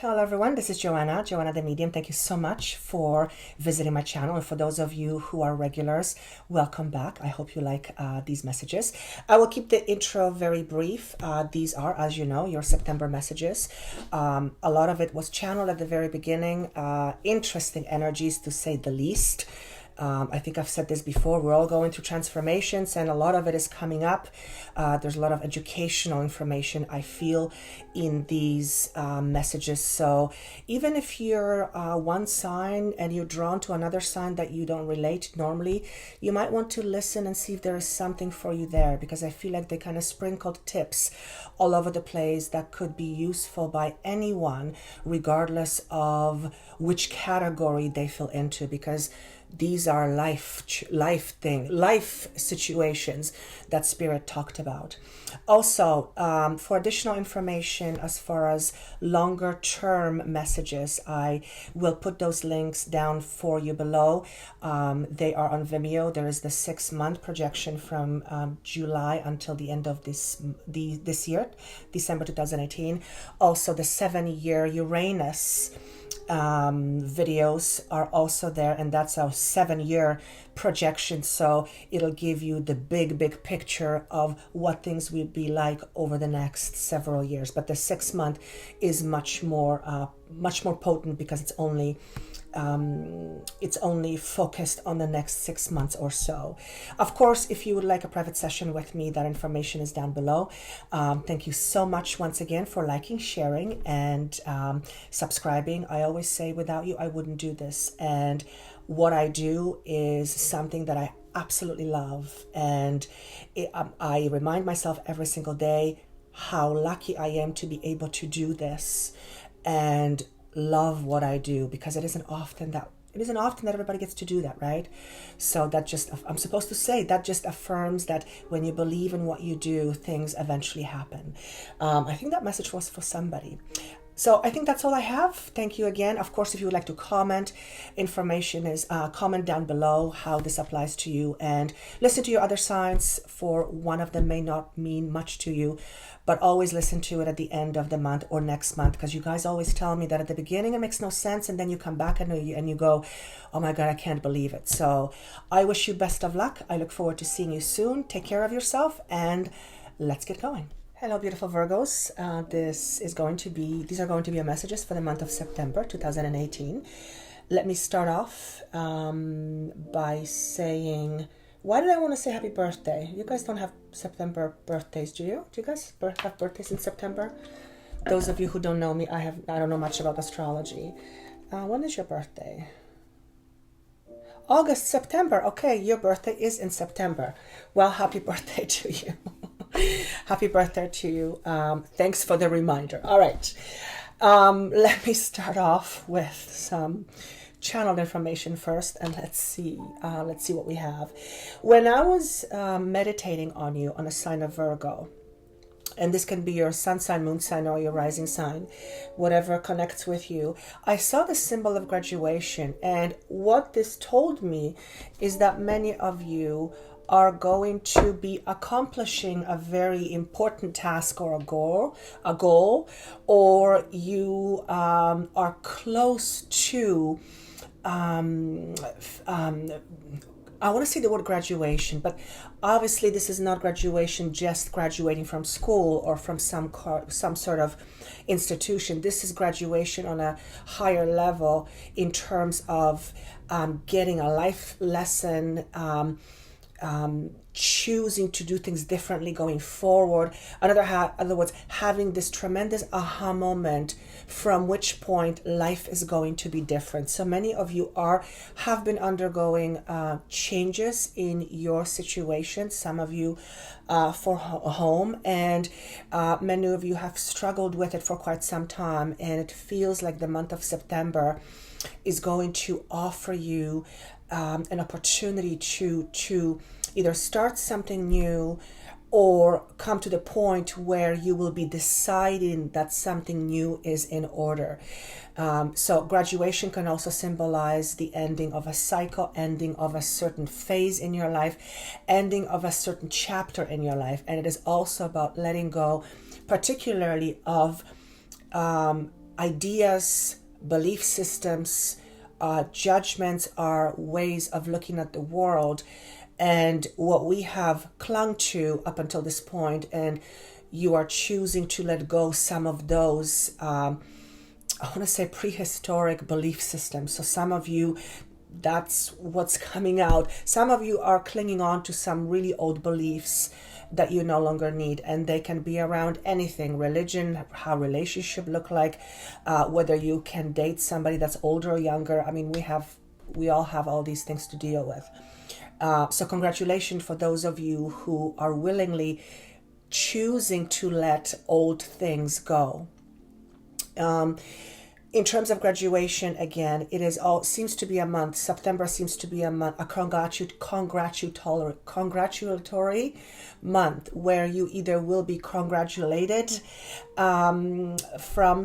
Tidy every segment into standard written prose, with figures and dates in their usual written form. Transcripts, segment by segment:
Hello everyone, this is Joanna the Medium. Thank you so much for visiting my channel, and for those of you who are regulars, welcome back. I hope you like these messages. I will keep the intro very brief. These are, as you know, your September messages. A lot of it was channeled at the very beginning. Interesting energies, to say the least. I think I've said this before, we're all going through transformations and a lot of it is coming up. There's a lot of educational information I feel in these messages. So even if you're one sign and you're drawn to another sign that you don't relate normally, you might want to listen and see if there is something for you there, because I feel like they kind of sprinkled tips all over the place that could be useful by anyone, regardless of which category they feel into, because these are life situations that Spirit talked about. Also, for additional information as far as longer term messages, I will put those links down for you below. They are on Vimeo. There is the 6-month projection from July until the end of this year, December 2018. Also, the 7-year Uranus videos are also there, and that's a 7-year projection, so it'll give you the big picture of what things will be like over the next several years. But the 6-month is much more potent, because it's only focused on the next 6 months or so. Of course, if you would like a private session with me, that information is down below. Thank you so much once again for liking, sharing, and subscribing. I always say, without you, I wouldn't do this. And what I do is something that I absolutely love. And I remind myself every single day how lucky I am to be able to do this and love what I do, because it isn't often that everybody gets to do that, right? So that just, I'm supposed to say, that just affirms that when you believe in what you do, things eventually happen. I think that message was for somebody. So I think that's all I have. Thank you again. Of course, if you would like to comment, information is comment down below how this applies to you, and listen to your other signs, for one of them may not mean much to you, but always listen to it at the end of the month or next month, because you guys always tell me that at the beginning it makes no sense, and then you come back and you go, oh my God, I can't believe it. So I wish you best of luck. I look forward to seeing you soon. Take care of yourself, and let's get going. Hello, beautiful Virgos. These are going to be your messages for the month of September 2018. Let me start off by saying, why did I want to say happy birthday? You guys don't have September birthdays, do you? Do you guys have birthdays in September? Those of you who don't know me, I don't know much about astrology. When is your birthday? August, September. Okay, your birthday is in September. Well, happy birthday to you. Happy birthday to you. Thanks for the reminder. All right. Let me start off with some channeled information first, and let's see what we have. When I was meditating on you on a sign of Virgo, and this can be your sun sign, moon sign, or your rising sign, whatever connects with you, I saw the symbol of graduation. And what this told me is that many of you are going to be accomplishing a very important task or a goal, or you are close to, I want to say the word graduation, but obviously this is not graduation, just graduating from school or from some sort of institution. This is graduation on a higher level in terms of getting a life lesson, choosing to do things differently going forward. In other words, having this tremendous aha moment from which point life is going to be different. So many of you have been undergoing changes in your situation. Some of you for home, and many of you have struggled with it for quite some time. And it feels like the month of September is going to offer you an opportunity to either start something new or come to the point where you will be deciding that something new is in order. So graduation can also symbolize the ending of a cycle, ending of a certain phase in your life, ending of a certain chapter in your life. And it is also about letting go, particularly of ideas, belief systems, judgments are ways of looking at the world, and what we have clung to up until this point, and you are choosing to let go some of those, I want to say prehistoric belief systems. So some of you, that's what's coming out. Some of you are clinging on to some really old beliefs that you no longer need, and they can be around anything: religion, how relationship look like, whether you can date somebody that's older or younger. I mean, we all have all these things to deal with. So congratulations for those of you who are willingly choosing to let old things go. In terms of graduation, again, it is all seems to be a month. September seems to be a month, a congratulatory month, where you either will be congratulated from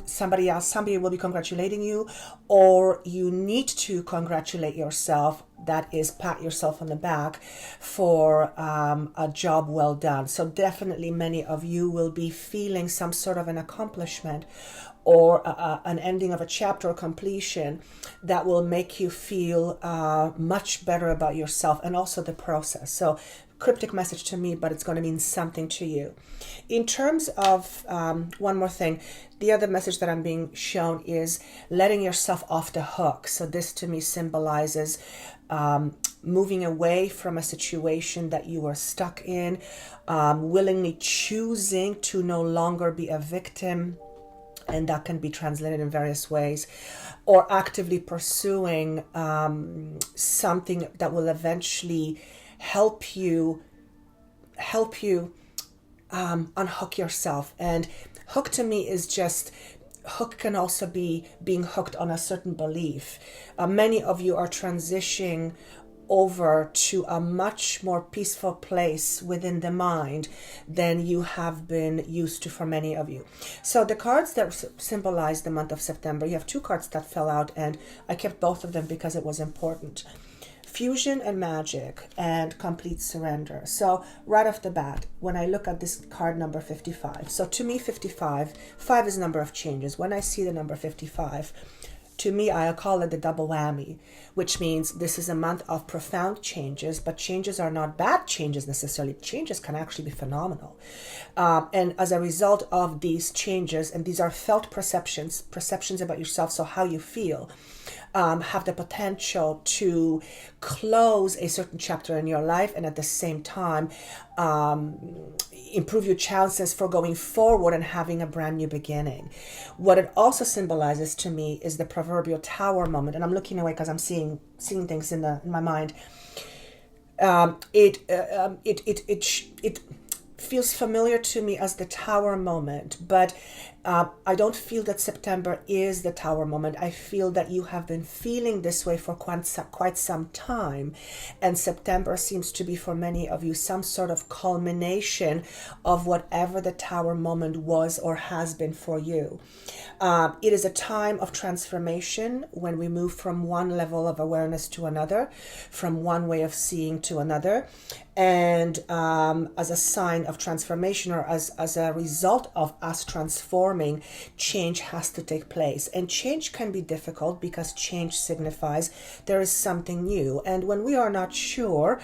somebody else. Somebody will be congratulating you, or you need to congratulate yourself. That is, pat yourself on the back for a job well done. So definitely many of you will be feeling some sort of an accomplishment, or an ending of a chapter or completion that will make you feel much better about yourself and also the process. So cryptic message to me, but it's going to mean something to you. In terms of one more thing, the other message that I'm being shown is letting yourself off the hook. So this to me symbolizes moving away from a situation that you were stuck in, willingly choosing to no longer be a victim. And that can be translated in various ways, or actively pursuing something that will eventually help you unhook yourself. And hook to me is just, hook can also be being hooked on a certain belief. Many of you are transitioning over to a much more peaceful place within the mind than you have been used to for many of you. So the cards that symbolize the month of September, you have two cards that fell out, and I kept both of them because it was important. Fusion and magic, and complete surrender. So right off the bat, when I look at this card number 55, so to me 55, 5 is number of changes. When I see the number 55, to me, I call it the double whammy, which means this is a month of profound changes, but changes are not bad changes necessarily. Changes can actually be phenomenal. And as a result of these changes, and these are felt perceptions about yourself, so how you feel, have the potential to close a certain chapter in your life, and at the same time improve your chances for going forward and having a brand new beginning. What it also symbolizes to me is the proverbial tower moment, and I'm looking away because I'm seeing things in my mind. It feels familiar to me as the tower moment, but I don't feel that September is the tower moment. I feel that you have been feeling this way for quite some time, and September seems to be for many of you some sort of culmination of whatever the tower moment was or has been for you. It is a time of transformation when we move from one level of awareness to another, from one way of seeing to another. And as a sign of transformation, or as a result of us transforming, change has to take place. And change can be difficult because change signifies there is something new. And when we are not sure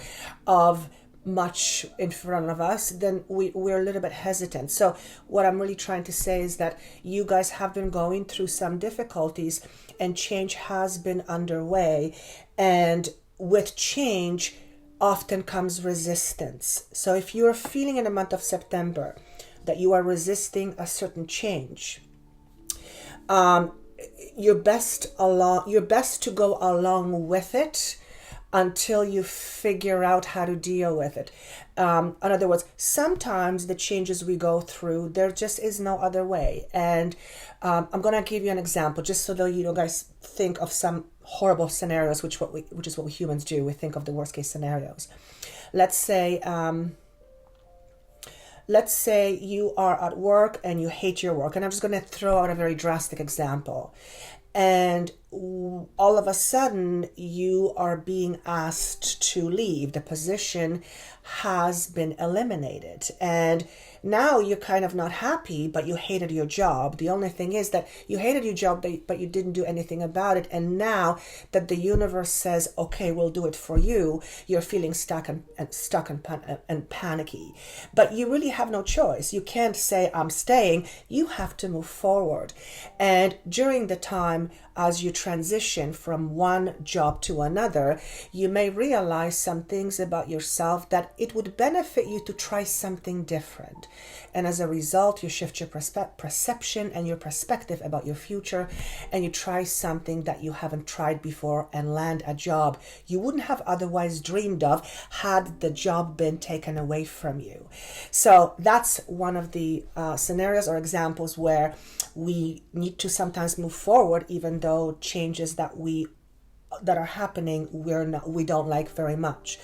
of much in front of us, then we're a little bit hesitant. So what I'm really trying to say is that you guys have been going through some difficulties, and change has been underway. And with change often comes resistance. So if you're feeling in the month of September that you are resisting a certain change, you're best to go along with it until you figure out how to deal with it. In other words, sometimes the changes we go through, there just is no other way. And I'm going to give you an example, just so that you guys think of some horrible scenarios, which is what we humans do. We think of the worst case scenarios. Let's say you are at work and you hate your work. And I'm just going to throw out a very drastic example. And all of a sudden, you are being asked to leave. The position has been eliminated. And now you're kind of not happy, but you hated your job. The only thing is that you hated your job, but you didn't do anything about it. And now that the universe says, okay, we'll do it for you, you're feeling stuck and panicky. But you really have no choice. You can't say, I'm staying. You have to move forward. And during the time as you transition from one job to another, you may realize some things about yourself that it would benefit you to try something different. And as a result, you shift your perception and your perspective about your future, and you try something that you haven't tried before and land a job you wouldn't have otherwise dreamed of had the job been taken away from you. So that's one of the scenarios or examples where we need to sometimes move forward, even though changes that are happening we don't like very much.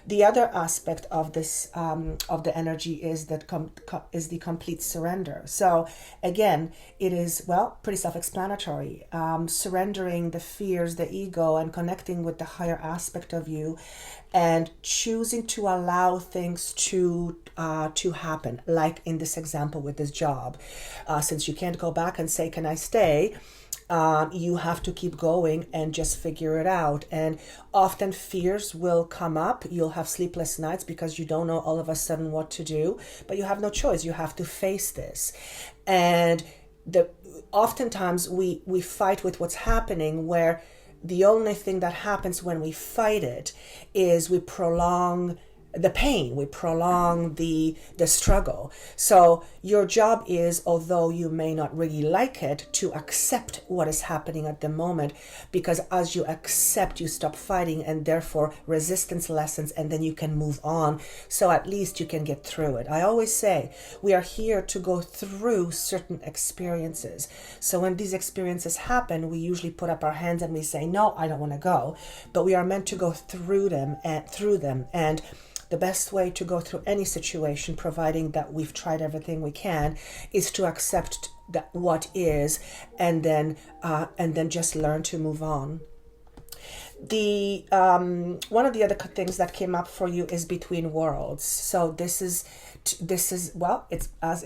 The other aspect of this of the energy is that is the complete surrender. So again, it is pretty self-explanatory. Surrendering the fears, the ego, and connecting with the higher aspect of you, and choosing to allow things to happen. Like in this example with this job, since you can't go back and say, "Can I stay?" You have to keep going and just figure it out. And often fears will come up. You'll have sleepless nights because you don't know all of a sudden what to do, but you have no choice. You have to face this. And oftentimes we fight with what's happening, where the only thing that happens when we fight it is we prolong the pain, we prolong the struggle. So your job is, although you may not really like it, to accept what is happening at the moment, because as you accept, you stop fighting, and therefore resistance lessens, and then you can move on. So at least you can get through it. I always say we are here to go through certain experiences. So when these experiences happen, we usually put up our hands and we say, no, I don't want to go. But we are meant to go through them. And the best way to go through any situation, providing that we've tried everything we can, is to accept that what is, and then just learn to move on. The one of the other things that came up for you is between worlds. So this is it's as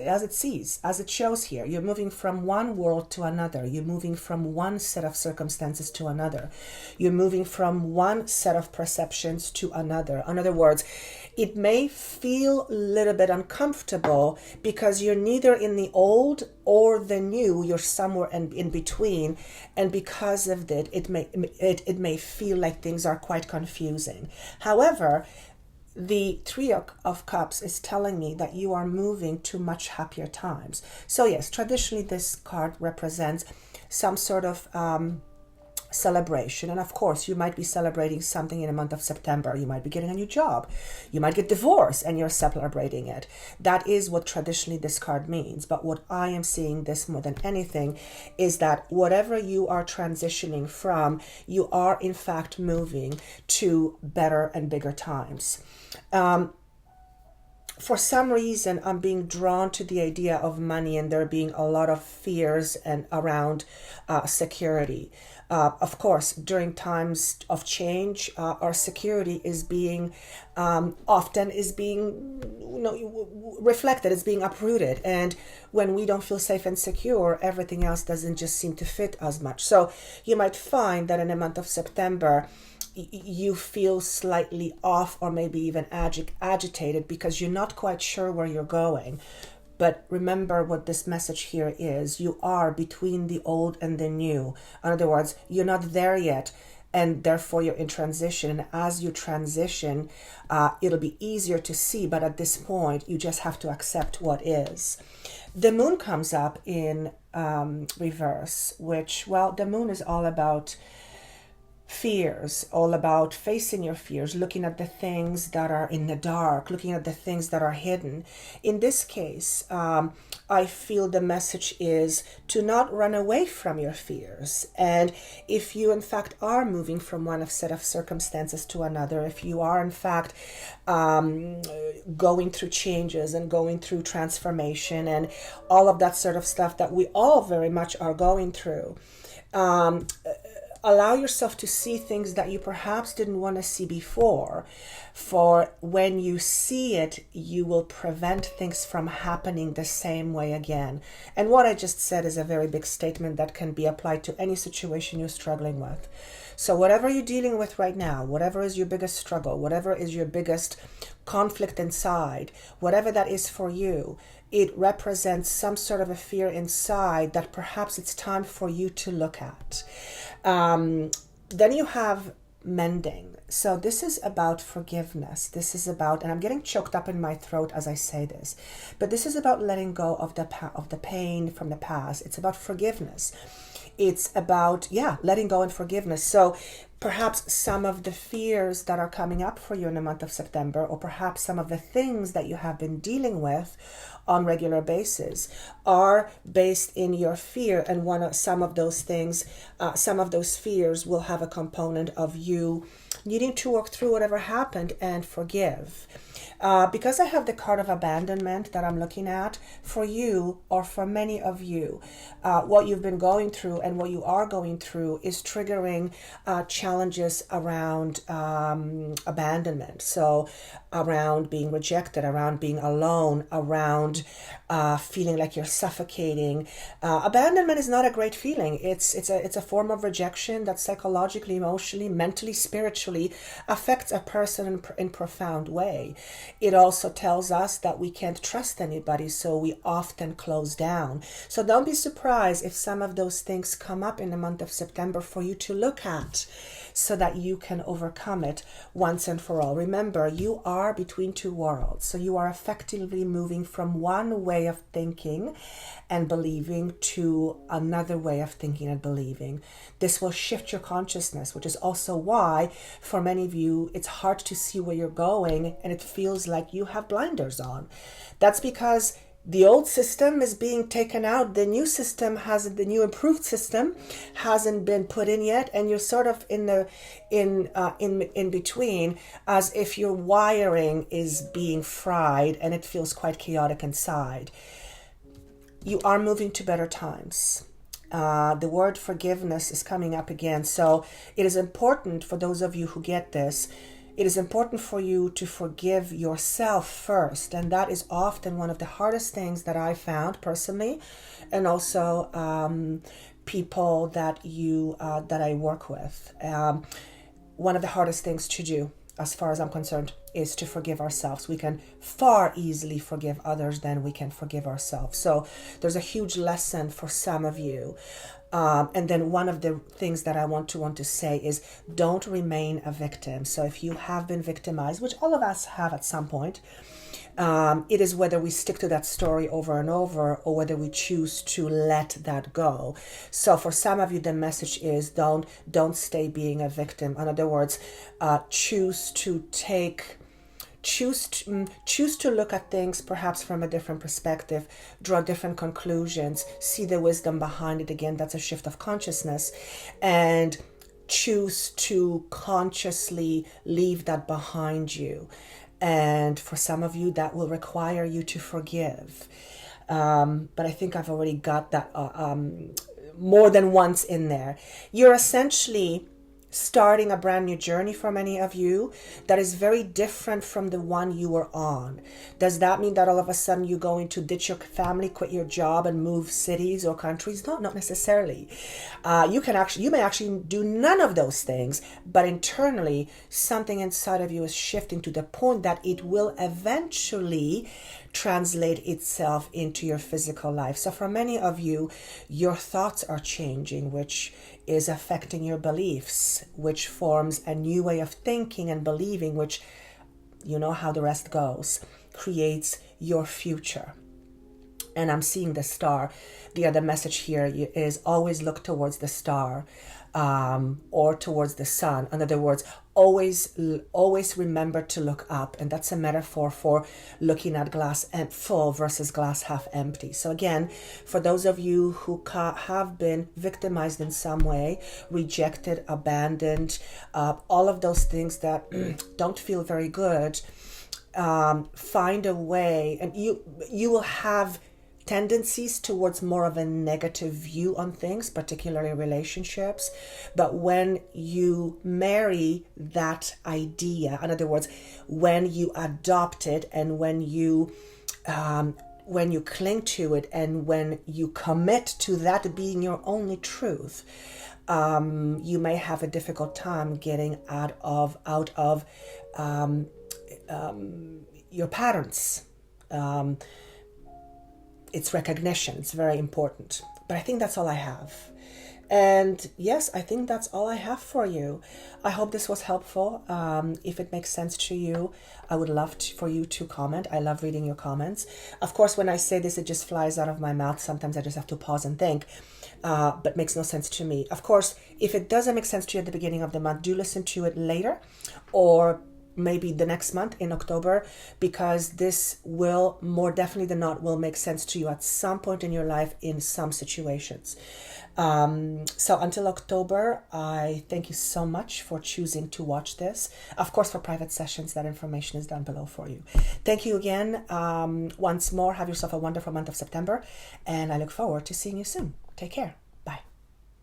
it shows here. You're moving from one world to another. You're moving from one set of circumstances to another. You're moving from one set of perceptions to another. In other words, it may feel a little bit uncomfortable because you're neither in the old or the new. You're somewhere in between, and because of that, it may feel like things are quite confusing. However, the Three of Cups is telling me that you are moving to much happier times. So yes, traditionally this card represents some sort of celebration. And of course, you might be celebrating something in the month of September. You might be getting a new job. You might get divorced and you're celebrating it. That is what traditionally this card means. But what I am seeing this more than anything is that whatever you are transitioning from, you are in fact moving to better and bigger times. For some reason, I'm being drawn to the idea of money, and there being a lot of fears and around security. Of course, during times of change, our security is being often reflected, is being uprooted. And when we don't feel safe and secure, everything else doesn't just seem to fit as much. So you might find that in the month of September, you feel slightly off, or maybe even agitated, because you're not quite sure where you're going. But remember what this message here is. You are between the old and the new. In other words, you're not there yet, and therefore you're in transition. And as you transition, it'll be easier to see, but at this point, you just have to accept what is. The moon comes up in reverse, which, the moon is all about fears, all about facing your fears, looking at the things that are in the dark, looking at the things that are hidden. In this case, I feel the message is to not run away from your fears. And if you in fact are moving from one set of circumstances to another, if you are in fact going through changes and going through transformation and all of that sort of stuff that we all very much are going through, allow yourself to see things that you perhaps didn't want to see before. For when you see it, you will prevent things from happening the same way again. And what I just said is a very big statement that can be applied to any situation you're struggling with. So whatever you're dealing with right now, whatever is your biggest struggle, whatever is your biggest conflict inside, whatever that is for you, it represents some sort of a fear inside that perhaps it's time for you to look at. Then you have mending. So this is about forgiveness. This is about, and I'm getting choked up in my throat as I say this, but this is about letting go of the pain from the past. It's about forgiveness. It's about, letting go and forgiveness. So perhaps some of the fears that are coming up for you in the month of September, or perhaps some of the things that you have been dealing with on regular basis are based in your fear. And some of those fears will have a component of you needing to work through whatever happened and forgive. Because I have the card of abandonment that I'm looking at, for you, or for many of you, what you've been going through and what you are going through is triggering challenges around abandonment. So around being rejected, around being alone, around feeling like you're suffocating. Abandonment is not a great feeling. It's a form of rejection that psychologically, emotionally, mentally, spiritually affects a person in profound way. It also tells us that we can't trust anybody, so we often close down. So don't be surprised if some of those things come up in the month of September for you to look at, so that you can overcome it once and for all. Remember, you are between two worlds. So you are effectively moving from one way of thinking and believing to another way of thinking and believing. This will shift your consciousness, which is also why for many of you, it's hard to see where you're going and it feels like you have blinders on. That's because the old system is being taken out. The new improved system hasn't been put in yet, and you're sort of in between, as if your wiring is being fried and it feels quite chaotic inside. You are moving to better times. The word forgiveness is coming up again. So it is important for those of you who get this. It is important for you to forgive yourself first. And that is often one of the hardest things that I found personally, and also people that I work with. One of the hardest things to do, as far as I'm concerned, is to forgive ourselves. We can far easily forgive others than we can forgive ourselves. So there's a huge lesson for some of you. And then one of the things that I want to say is, don't remain a victim. So if you have been victimized, which all of us have at some point, it is whether we stick to that story over and over, or whether we choose to let that go. So for some of you, the message is don't stay being a victim. In other words, choose to look at things perhaps from a different perspective, draw different conclusions, see the wisdom behind it. Again, that's a shift of consciousness, and choose to consciously leave that behind you. And for some of you, that will require you to forgive. But I think I've already got that more than once in there. You're essentially starting a brand new journey for many of you that is very different from the one you were on. Does that mean that all of a sudden you're going to ditch your family, quit your job, and move cities or countries? No, not necessarily. You may actually do none of those things, but internally something inside of you is shifting to the point that it will eventually translate itself into your physical life. So for many of you, your thoughts are changing, which is affecting your beliefs, which forms a new way of thinking and believing, which, you know how the rest goes, creates your future. And I'm seeing the star. The other message here is always look towards the star, or towards the sun. In other words, always remember to look up. And that's a metaphor for looking at glass full versus glass half empty. So again, for those of you who have been victimized in some way, rejected, abandoned, all of those things that don't feel very good, find a way, and you will have tendencies towards more of a negative view on things, particularly relationships. But when you marry that idea, in other words, when you adopt it and when you cling to it and when you commit to that being your only truth, you may have a difficult time getting out of your patterns. It's recognition. It's very important. But I think that's all I have. And yes, I think that's all I have for you. I hope this was helpful. If it makes sense to you, I would love for you to comment. I love reading your comments. Of course, when I say this, it just flies out of my mouth. Sometimes I just have to pause and think, but makes no sense to me. Of course, if it doesn't make sense to you at the beginning of the month, do listen to it later, or maybe the next month in October, because this will more definitely than not will make sense to you at some point in your life in some situations. So until October, I thank you so much for choosing to watch this. Of course, for private sessions, that information is down below for you. Thank you again. Once more, have yourself a wonderful month of September, and I look forward to seeing you soon. Take care.